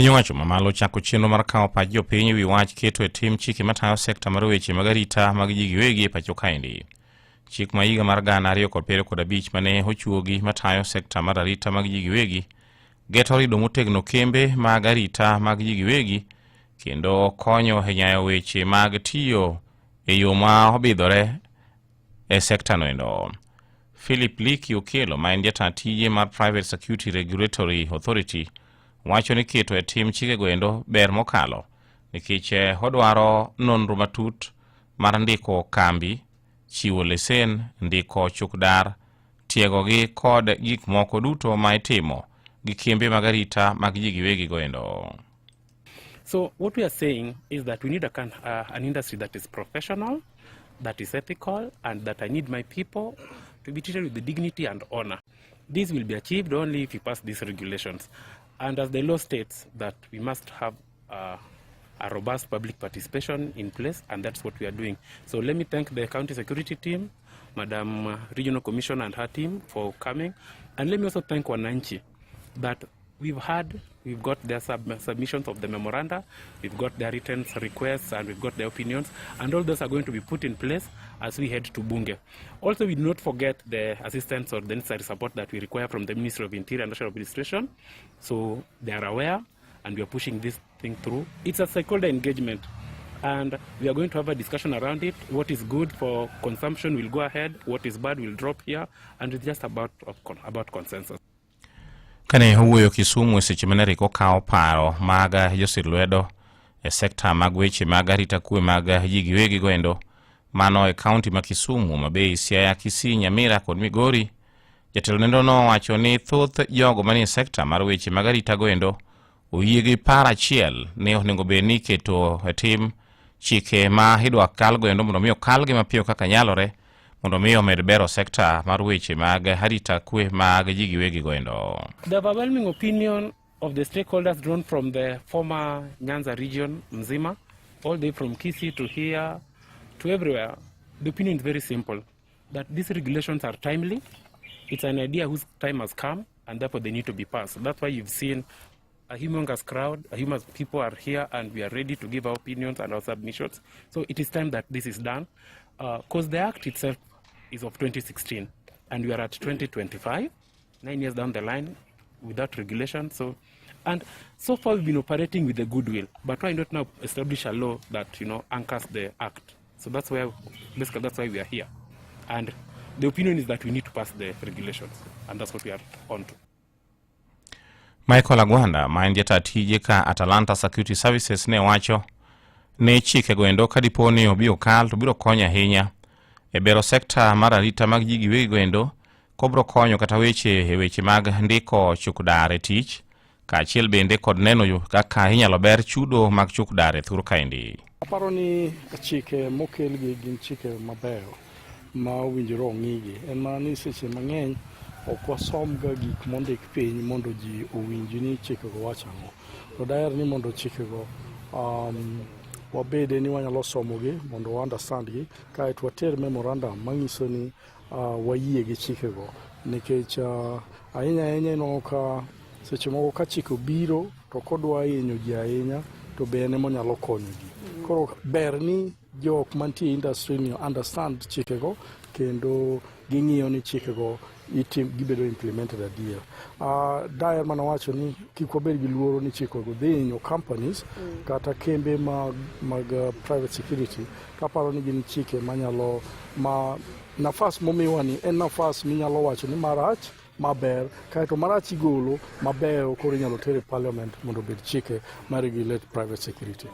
Piny owacho mamalo chako chenro mar kawo pach jopiny wi wach keto e tim chike matayo sekta mar weche mag arita mag ji giwegi e pacho kaendi. Chik ma higa mar 2015 mane ochuogi matayo sekta mar arita mag ji giwegi geto rido motegno kembe mag arita mag ji giwegi kendo konyo e nyayo weche mag tiyo e yo ma obidhore e sekta noendo. Philip Liki Okelo ma en jata tije mar Private Security Regulatory Authority wacho ni keto e tim chike goendo ber mokalo nikech odwaro nonro matut mar ndiko kambi, chiwo lesen, ndiko chukdar, tiegogi kod gik moko duto ma itimo gi kembe mag arita mag ji giwegi goendo. So what we are saying is that we need an industry that is professional, that is ethical, and that I need my people to be treated with the dignity and honor. This will be achieved only if we pass these regulations. And as the law states that we must have a robust public participation in place, and that's what we are doing. So let me thank the county security team, Madam Regional Commissioner and her team for coming. And let me also thank Wananchi that we've got their submissions of the memoranda, we've got their written requests, and we've got their opinions, and all those are going to be put in place as we head to Bunge. Also, we do not forget the assistance or the necessary support that we require from the Ministry of Interior and National Administration. So they are aware, and we are pushing this thing through. It's a stakeholder engagement, and we are going to have a discussion around it. What is good for consumption will go ahead, what is bad will drop here, and it's just about consensus. Kane huyo Kisumu seche manere ko kawo paro mag josir lwedo e sekta mag weche mag arita kwe mag ji giwegi goendo mano e kaunti ma Kisumu, Mabei, Siaya, Kisii, Nyamira kod Migori. Jatelo nendo no wacho ni thoth jogo manie sekta mar weche mag arita goendo oyie gi paro achiel ne onego bed ni keto e tim chike ma idwa kal goendo mondo mi okalgi mapiyo kaka nyalore mondo mi omed bero sekta mar weche mag arita kwe mag ji giwegi goendo. The overwhelming opinion of the stakeholders drawn from the former Nyanza region, Mzima, all the way from Kisii to here to everywhere, the opinion is very simple, that these regulations are timely. It's an idea whose time has come, and therefore they need to be passed. That's why you've seen a humongous crowd, people are here, and we are ready to give our opinions and our submissions. So it is time that this is done, because the act itself is of 2016, and we are at 2025, 9 years down the line without regulation. So far we've been operating with a goodwill, but why not now establish a law that anchors the act? So that's why we are here, and the opinion is that we need to pass the regulations, and that's what we are on to. Michael Agwanda ma en jata tije ka Atalanta Security Services ne wacho ne chike goendo kadiponi obiro kal to biro konyo ahinya e bero sekta mar arita mag ji giwegi goendo, kobro konyo kata weche mag ndiko chukdar e tich kaachiel bende kod neno kaka inyalo ber chudo mag chukdar e thur kaendi. Aparo ni chike mokel gi gin chike mabeyo ma owinjore ong'igi. En mana ni seche mang'eny ok wasom ga gik mondik piny mondo ji owinji ni chikego wachang'o. To daher ni mondo chikego wabede ni wanyalo somogi mondo wa understand gi, kaeto water memorandum manyiso ni wayie gi chikego, nikech ahinya ino ka seche moko ka chike biro to kodwa hinyo ji ahinya to be ene monyalo konyo ji. Koro ber ni jok mantie industry ni understand chikego kendo ging'iyo ni chikego gibedo implemented adier. Daher mana wacho ni kik wabed gi luoro ni chikego dhi hinyo companies kata kembe mag private security. Kaparo ni gin chike manyalo nafas momiwa ni en nafas minyalo wacho ni marach maber, kaeto marach igolo, maber koro inyalo tere parliament mondo bed chike ma regulate private security.